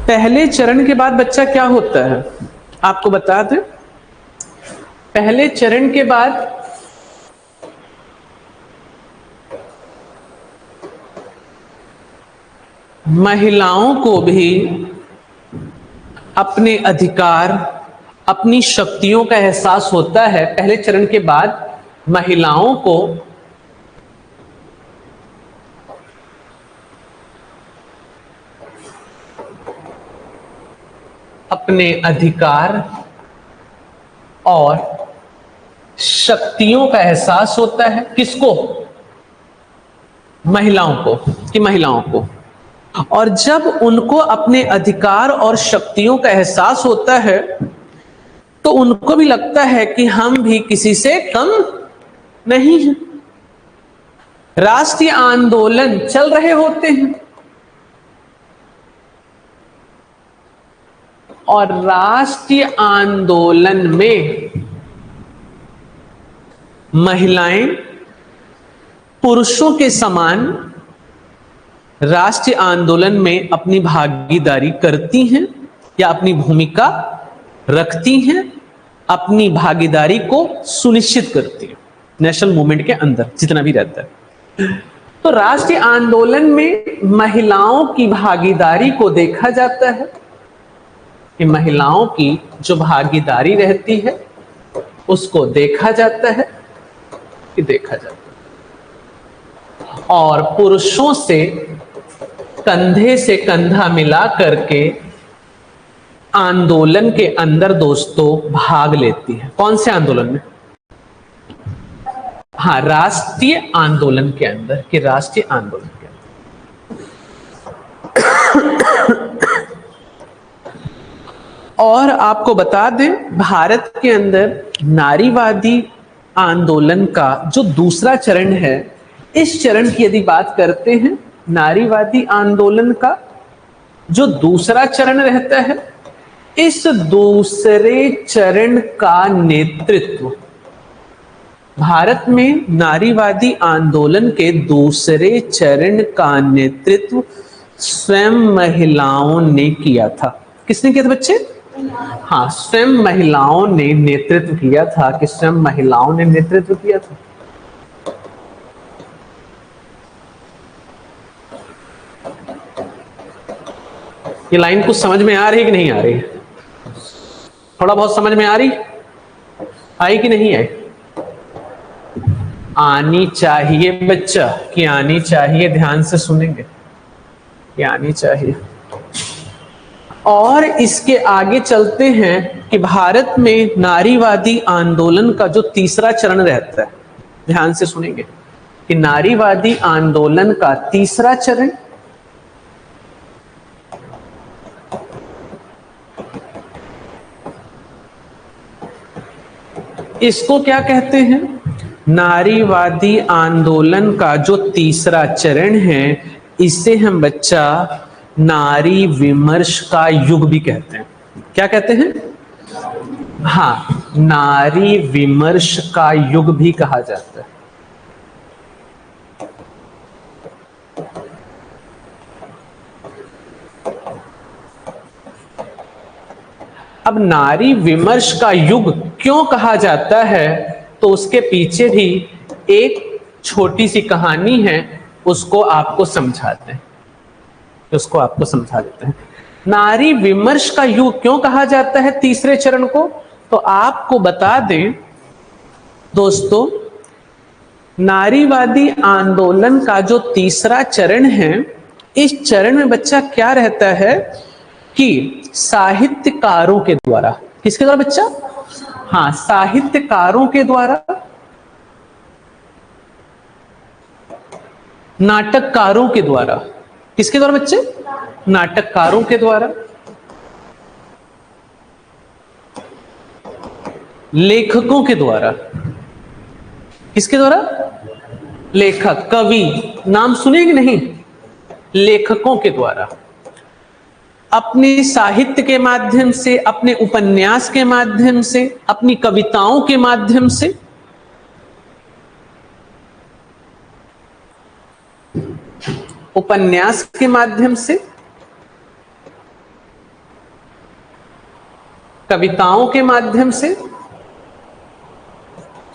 पहले चरण के बाद बच्चा क्या होता है आपको बता दें। पहले चरण के बाद महिलाओं को भी अपने अधिकार, अपनी शक्तियों का एहसास होता है। पहले चरण के बाद महिलाओं को अपने अधिकार और शक्तियों का एहसास होता है। किसको? महिलाओं को, कि महिलाओं को। और जब उनको अपने अधिकार और शक्तियों का एहसास होता है तो उनको भी लगता है कि हम भी किसी से कम नहीं हैं। राष्ट्रीय आंदोलन चल रहे होते हैं और राष्ट्रीय आंदोलन में महिलाएं पुरुषों के समान राष्ट्रीय आंदोलन में अपनी भागीदारी करती हैं या अपनी भूमिका रखती हैं, अपनी भागीदारी को सुनिश्चित करती हैं नेशनल मूवमेंट के अंदर जितना भी रहता है। तो राष्ट्रीय आंदोलन में महिलाओं की भागीदारी को देखा जाता है कि महिलाओं की जो भागीदारी रहती है उसको देखा जाता है कि देखा जाता है और पुरुषों से कंधे से कंधा मिला करके आंदोलन के अंदर दोस्तों भाग लेती है। कौन से आंदोलन में? हाँ, राष्ट्रीय आंदोलन के अंदर, कि राष्ट्रीय आंदोलन के अंदर। और आपको बता दें भारत के अंदर नारीवादी आंदोलन का जो दूसरा चरण है, इस चरण की यदि बात करते हैं, नारीवादी आंदोलन का जो दूसरा चरण रहता है, इस दूसरे चरण का नेतृत्व भारत में नारीवादी आंदोलन के दूसरे चरण का नेतृत्व स्वयं महिलाओं ने किया था। किसने किया था बच्चे? हाँ, स्वयं महिलाओं ने नेतृत्व किया था। कि स्वयं महिलाओं ने नेतृत्व किया था। ये लाइन कुछ समझ में आ रही कि नहीं आ रही? थोड़ा बहुत समझ में आ रही? आई कि नहीं आई? आनी चाहिए बच्चा, कि आनी चाहिए। ध्यान से सुनेंगे कि आनी चाहिए। और इसके आगे चलते हैं कि भारत में नारीवादी आंदोलन का जो तीसरा चरण रहता है, ध्यान से सुनेंगे कि नारीवादी आंदोलन का तीसरा चरण इसको क्या कहते हैं? नारीवादी आंदोलन का जो तीसरा चरण है इसे हम बच्चा नारी विमर्श का युग भी कहते हैं। क्या कहते हैं? हाँ, नारी विमर्श का युग भी कहा जाता है। अब नारी विमर्श का युग क्यों कहा जाता है तो उसके पीछे भी एक छोटी सी कहानी है, उसको आपको समझाते हैं। उसको आपको समझा देते हैं। नारी विमर्श का युग क्यों कहा जाता है तीसरे चरण को? तो आपको बता दें दोस्तों, नारीवादी आंदोलन का जो तीसरा चरण है, इस चरण में बच्चा क्या रहता है कि साहित्यकारों के द्वारा, किसके द्वारा बच्चा? हाँ, साहित्यकारों के द्वारा, नाटककारों के द्वारा। किसके द्वारा बच्चे? नाटककारों के द्वारा, लेखकों के द्वारा। किसके द्वारा? लेखक, कवि, नाम सुने कि नहीं? लेखकों के द्वारा अपने साहित्य के माध्यम से, अपने उपन्यास के माध्यम से, अपनी कविताओं के माध्यम से उपन्यास के माध्यम से कविताओं के माध्यम से,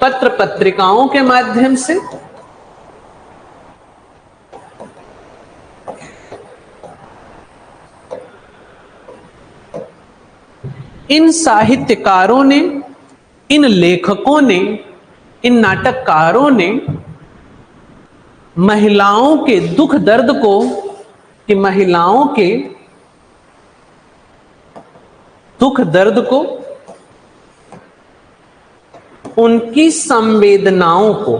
पत्र पत्रिकाओं के माध्यम से, इन साहित्यकारों ने, इन लेखकों ने, इन नाटककारों ने महिलाओं के दुख दर्द को, कि महिलाओं के दुख दर्द को, उनकी संवेदनाओं को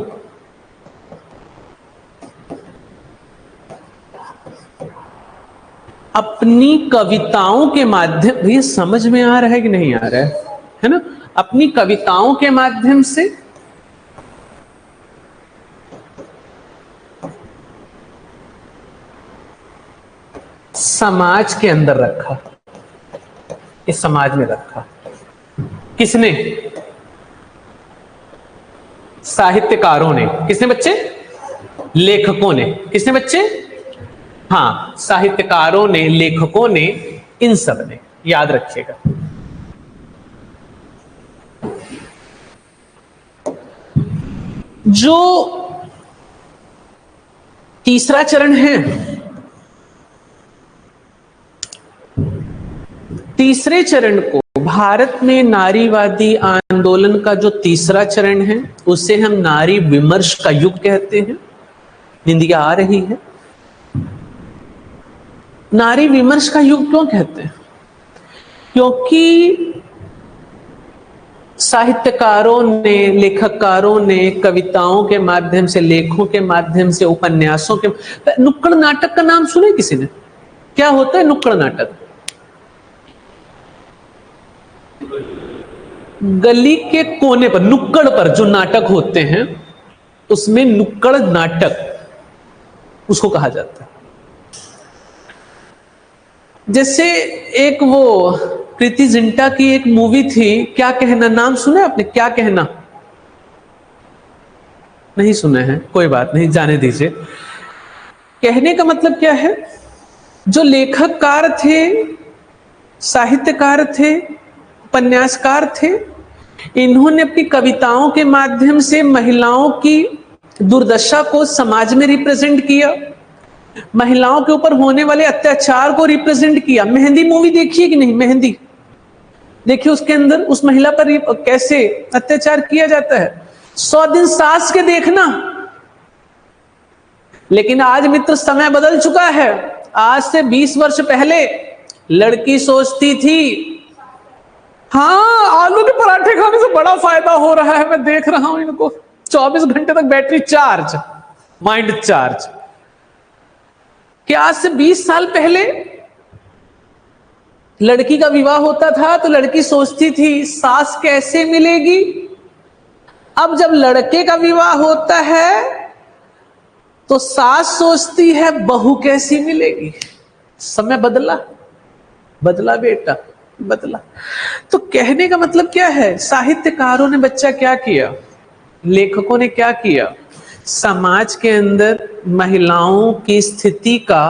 अपनी कविताओं के माध्यम, ये समझ में आ रहा है कि नहीं आ रहा है ना, अपनी कविताओं के माध्यम से समाज के अंदर रखा, इस समाज में रखा। किसने? साहित्यकारों ने। किसने बच्चे? लेखकों ने। किसने बच्चे? हाँ, साहित्यकारों ने, लेखकों ने, इन सब ने। याद रखिएगा। जो तीसरा चरण है, तीसरे चरण को भारत में नारीवादी आंदोलन का जो तीसरा चरण है, उसे हम नारी विमर्श का युग कहते हैं। हिंदी आ रही है। नारी विमर्श का युग क्यों कहते हैं? क्योंकि साहित्यकारों ने, लेखककारों ने कविताओं के माध्यम से, लेखों के माध्यम से, उपन्यासों के, नुक्कड़ नाटक का नाम सुने किसी ने? क्या होता है नुक्कड़ नाटक? गली के कोने पर, नुक्कड़ पर जो नाटक होते हैं, उसमें नुक्कड़ नाटक उसको कहा जाता है। जैसे एक वो प्रीति जिंटा की एक मूवी थी, क्या कहना, नाम सुना आपने? क्या कहना? नहीं सुना है, कोई बात नहीं, जाने दीजिए। कहने का मतलब क्या है? जो लेखककार थे, साहित्यकार थे, उपन्यासकार थे, इन्होंने अपनी कविताओं के माध्यम से महिलाओं की दुर्दशा को समाज में रिप्रेजेंट किया, महिलाओं के ऊपर होने वाले अत्याचार को रिप्रेजेंट किया। मेहंदी मूवी देखिए कि नहीं? मेहंदी देखिए, उसके अंदर उस महिला पर कैसे अत्याचार किया जाता है। 100 दिन सास के देखना। लेकिन आज मित्र समय बदल चुका है। आज से 20 वर्ष पहले लड़की सोचती थी, हाँ, आलू के पराठे खाने से बड़ा फायदा हो रहा है, मैं देख रहा हूं इनको, 24 घंटे तक बैटरी चार्ज, माइंड चार्ज। क्या आज से 20 साल पहले लड़की का विवाह होता था तो लड़की सोचती थी सास कैसे मिलेगी? अब जब लड़के का विवाह होता है तो सास सोचती है बहू कैसी मिलेगी। समय बदला, बदला बेटा, बदला। तो कहने का मतलब क्या है? साहित्यकारों ने बच्चा क्या किया, लेखकों ने क्या किया? समाज के अंदर महिलाओं की स्थिति का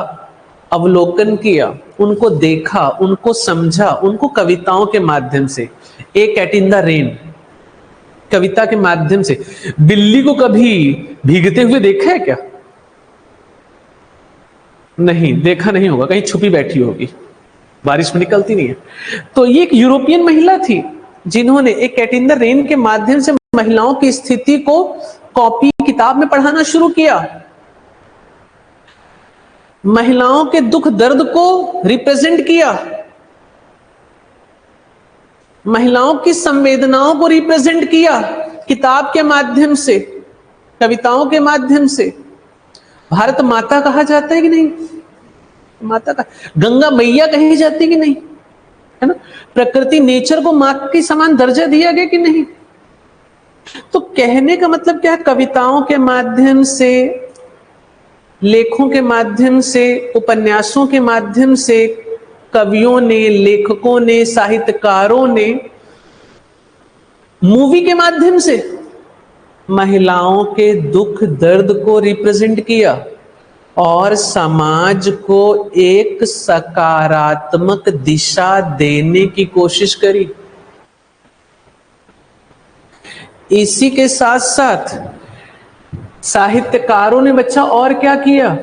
अवलोकन किया, उनको देखा, उनको समझा, उनको कविताओं के माध्यम से। ए कैट इन द रेन कविता के माध्यम से। बिल्ली को कभी भीगते हुए देखा है क्या? नहीं देखा, नहीं होगा, कहीं छुपी बैठी होगी, बारिश में निकलती नहीं है। तो ये एक यूरोपियन महिला थी जिन्होंने एक कैट इन द रेन के माध्यम से महिलाओं की स्थिति को कॉपी किताब में पढ़ाना शुरू किया, महिलाओं के दुख दर्द को रिप्रेजेंट किया, महिलाओं की संवेदनाओं को रिप्रेजेंट किया किताब के माध्यम से, कविताओं के माध्यम से। भारत माता कहा जाता है कि नहीं? माता का, गंगा मैया कही जाती है कि नहीं? है ना? प्रकृति, नेचर को मां के समान दर्जा दिया गया कि नहीं? तो कहने का मतलब क्या है? कविताओं के माध्यम से, लेखों के माध्यम से, उपन्यासों के माध्यम से, कवियों ने, लेखकों ने, साहित्यकारों ने, मूवी के माध्यम से महिलाओं के दुख दर्द को रिप्रेजेंट किया और समाज को एक सकारात्मक दिशा देने की कोशिश करी। इसी के साथ साथ साहित्यकारों ने बच्चा और क्या किया,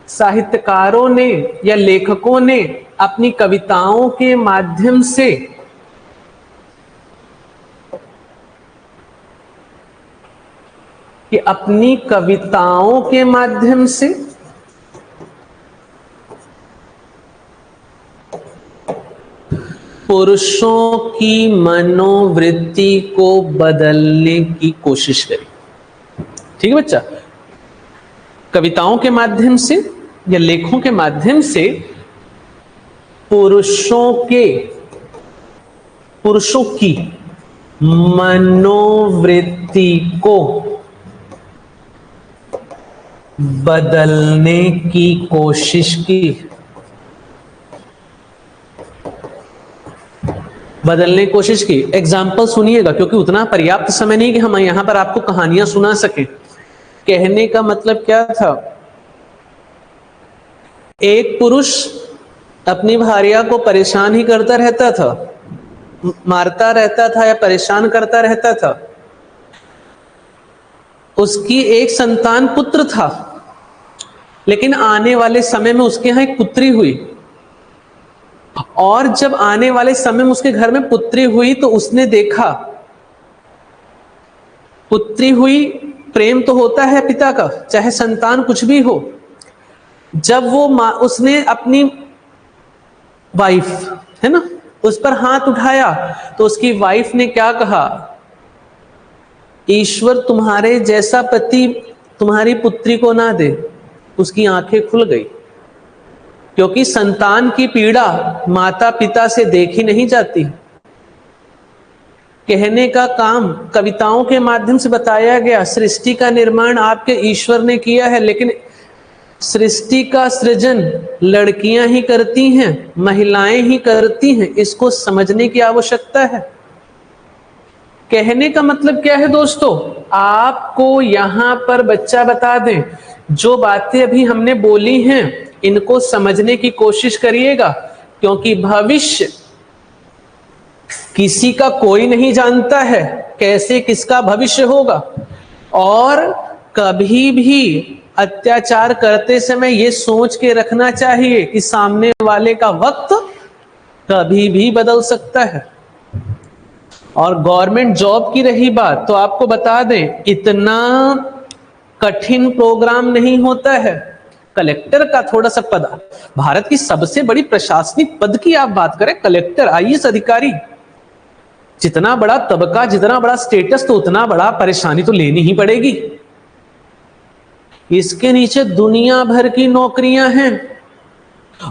साहित्यकारों ने या लेखकों ने अपनी कविताओं के माध्यम से पुरुषों की मनोवृत्ति को बदलने की कोशिश करी। ठीक है बच्चा, कविताओं के माध्यम से या लेखों के माध्यम से पुरुषों की मनोवृत्ति को बदलने की कोशिश की। एग्जाम्पल सुनिएगा, क्योंकि उतना पर्याप्त समय नहीं कि हम यहां पर आपको कहानियां सुना सकें। कहने का मतलब क्या था, एक पुरुष अपनी भार्या को परेशान ही करता रहता था, मारता रहता था या परेशान करता रहता था। उसकी एक संतान पुत्र था, लेकिन आने वाले समय में उसके यहां एक पुत्री हुई, और जब आने वाले समय में उसके घर में पुत्री हुई तो उसने देखा, पुत्री हुई, प्रेम तो होता है पिता का, चाहे संतान कुछ भी हो। जब वो उसने अपनी वाइफ है ना, उस पर हाथ उठाया तो उसकी वाइफ ने क्या कहा, ईश्वर तुम्हारे जैसा पति तुम्हारी पुत्री को ना दे। उसकी आंखें खुल गई, क्योंकि संतान की पीड़ा माता पिता से देखी नहीं जाती। कहने का काम कविताओं के माध्यम से बताया गया, सृष्टि का निर्माण आपके ईश्वर ने किया है, लेकिन सृष्टि का सृजन लड़कियां ही करती हैं, महिलाएं ही करती हैं। इसको समझने की आवश्यकता है। कहने का मतलब क्या है दोस्तों, आपको यहां पर बच्चा बता दें, जो बातें अभी हमने बोली हैं इनको समझने की कोशिश करिएगा, क्योंकि भविष्य किसी का कोई नहीं जानता है, कैसे किसका भविष्य होगा। और कभी भी अत्याचार करते समय यह सोच के रखना चाहिए कि सामने वाले का वक्त कभी भी बदल सकता है। और गवर्नमेंट जॉब की रही बात, तो आपको बता दें, इतना कठिन प्रोग्राम नहीं होता है। कलेक्टर का थोड़ा सा पद, भारत की सबसे बड़ी प्रशासनिक पद की आप बात करें, कलेक्टर, आईएएस अधिकारी, जितना बड़ा तबका, जितना बड़ा स्टेटस, तो उतना बड़ा परेशानी तो लेनी ही पड़ेगी। इसके नीचे दुनिया भर की नौकरियां हैं,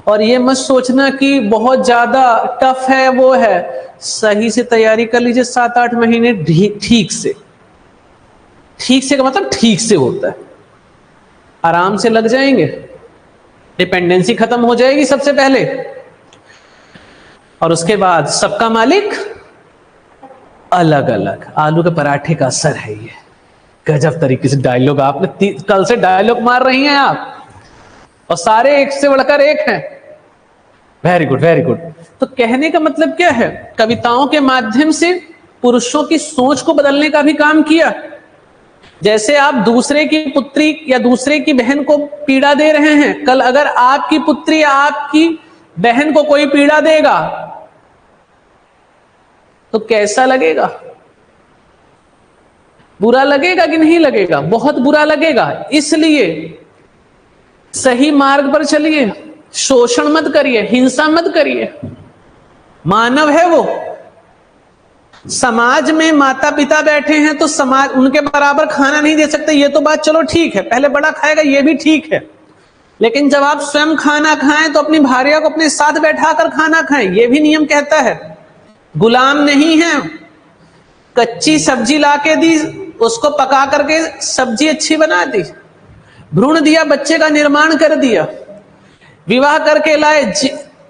और ये मत सोचना कि बहुत ज्यादा टफ है, वो है। सही से तैयारी कर लीजिए, 7-8 महीने ठीक से का मतलब ठीक से होता है, आराम से लग जाएंगे, डिपेंडेंसी खत्म हो जाएगी सबसे पहले, और उसके बाद सबका मालिक अलग अलग। आलू के पराठे का असर है ये। गजब तरीके से डायलॉग आपने कल से डायलॉग मार रही हैं आप, और सारे एक से बढ़कर एक हैं। Very good, very good. तो कहने का मतलब क्या है, कविताओं के माध्यम से पुरुषों की सोच को बदलने का भी काम किया। जैसे आप दूसरे की पुत्री या दूसरे की बहन को पीड़ा दे रहे हैं, कल अगर आपकी पुत्री या आपकी बहन को कोई पीड़ा देगा तो कैसा लगेगा? बुरा लगेगा कि नहीं लगेगा? बहुत बुरा लगेगा। इसलिए सही मार्ग पर चलिए, शोषण मत करिए, हिंसा मत करिए। मानव है वो। समाज में माता पिता बैठे हैं तो समाज उनके बराबर खाना नहीं दे सकते, ये तो बात चलो ठीक है, पहले बड़ा खाएगा ये भी ठीक है। लेकिन जब आप स्वयं खाना खाएं तो अपनी भार्या को अपने साथ बैठाकर खाना खाएं, ये भी नियम कहता है। गुलाम नहीं है। कच्ची सब्जी लाके दी, उसको पका करके सब्जी अच्छी बना दी, भ्रूण दिया, बच्चे का निर्माण कर दिया, विवाह करके लाए,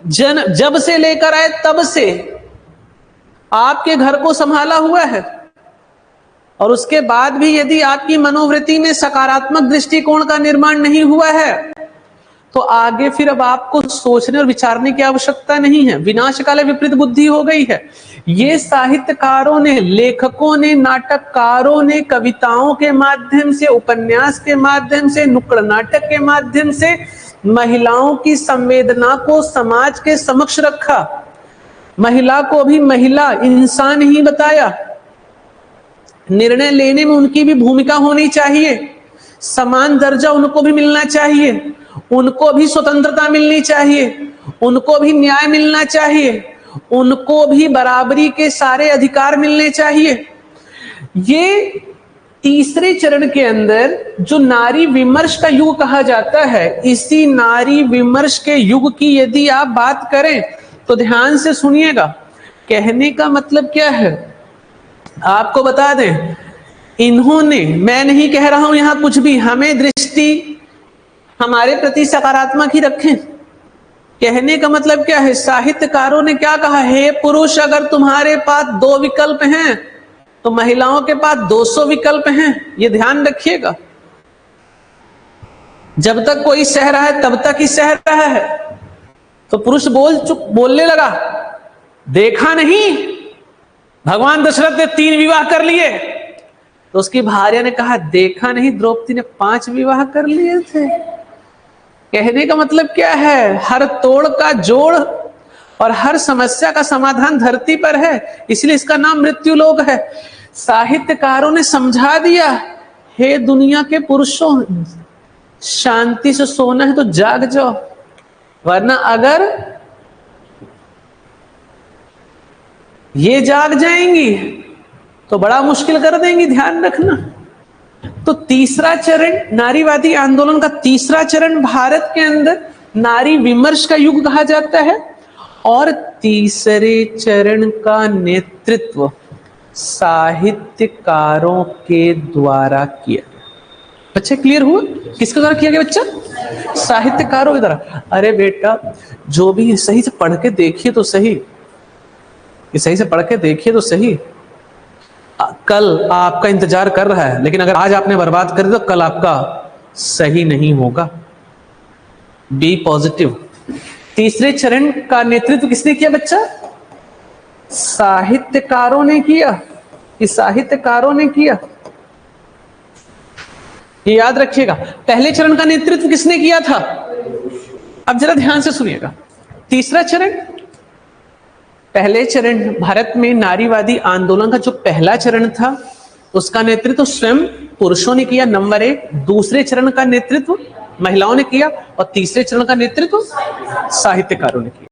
जब से लेकर आए तब से आपके घर को संभाला हुआ है। और उसके बाद भी यदि आपकी मनोवृत्ति में सकारात्मक दृष्टिकोण का निर्माण नहीं हुआ है तो आगे फिर अब आपको सोचने और विचारने की आवश्यकता नहीं है। विनाशकाले विपरीत बुद्धि हो गई है। ये साहित्यकारों ने, लेखकों ने, नाटककारों ने कविताओं के माध्यम से, उपन्यास के माध्यम से, नुक्कड़ नाटक के माध्यम से महिलाओं की संवेदना को समाज के समक्ष रखा। महिला को अभी महिला, इंसान ही बताया। निर्णय लेने में उनकी भी भूमिका होनी चाहिए, समान दर्जा उनको भी मिलना चाहिए, उनको भी स्वतंत्रता मिलनी चाहिए, उनको भी न्याय मिलना चाहिए, उनको भी बराबरी के सारे अधिकार मिलने चाहिए। ये तीसरे चरण के अंदर जो नारी विमर्श का युग कहा जाता है, इसी नारी विमर्श के युग की यदि आप बात करें तो ध्यान से सुनिएगा। कहने का मतलब क्या है आपको बता दें, इन्होंने, मैं नहीं कह रहा हूं यहां कुछ भी, हमें दृष्टि हमारे प्रति सकारात्मक ही रखें। कहने का मतलब क्या है, साहित्यकारों ने क्या कहा, हे पुरुष, अगर तुम्हारे पास 2 विकल्प हैं तो महिलाओं के पास 200 विकल्प हैं। ये ध्यान रखिएगा। जब तक कोई सह रहा है तब तक ही सह रहा है। तो पुरुष बोलने लगा, देखा नहीं भगवान दशरथ ने 3 विवाह कर लिए? तो उसकी भार्या ने कहा, देखा नहीं द्रौपदी ने 5 विवाह कर लिए थे। कहने का मतलब क्या है, हर तोड़ का जोड़ और हर समस्या का समाधान धरती पर है, इसलिए इसका नाम मृत्युलोक है। साहित्यकारों ने समझा दिया, हे दुनिया के पुरुषों, शांति से सोना है तो जाग जाओ, वरना अगर ये जाग जाएंगी तो बड़ा मुश्किल कर देंगी, ध्यान रखना। तो तीसरा चरण, नारीवादी आंदोलन का तीसरा चरण भारत के अंदर नारी विमर्श का युग कहा जाता है, और तीसरे चरण का नेतृत्व साहित्यकारों के द्वारा किया गया। बच्चे क्लियर हुआ किसके द्वारा किया गया बच्चा? साहित्यकारों के द्वारा। अरे बेटा, जो भी सही से पढ़ के देखिए तो सही, ये सही से पढ़ के देखिए तो सही। कल आपका इंतजार कर रहा है, लेकिन अगर आज आपने बर्बाद कर दिया तो कल आपका सही नहीं होगा। Be positive. तीसरे चरण का नेतृत्व किसने किया बच्चा? साहित्यकारों ने किया। कि साहित्यकारों ने किया, ये याद रखिएगा। पहले चरण का नेतृत्व किसने किया था? अब जरा ध्यान से सुनिएगा। तीसरा चरण, पहले चरण भारत में नारीवादी आंदोलन का जो पहला चरण था उसका नेतृत्व स्वयं पुरुषों ने किया, नंबर 1। दूसरे चरण का नेतृत्व महिलाओं ने किया, और तीसरे चरण का नेतृत्व साहित्यकारों ने किया।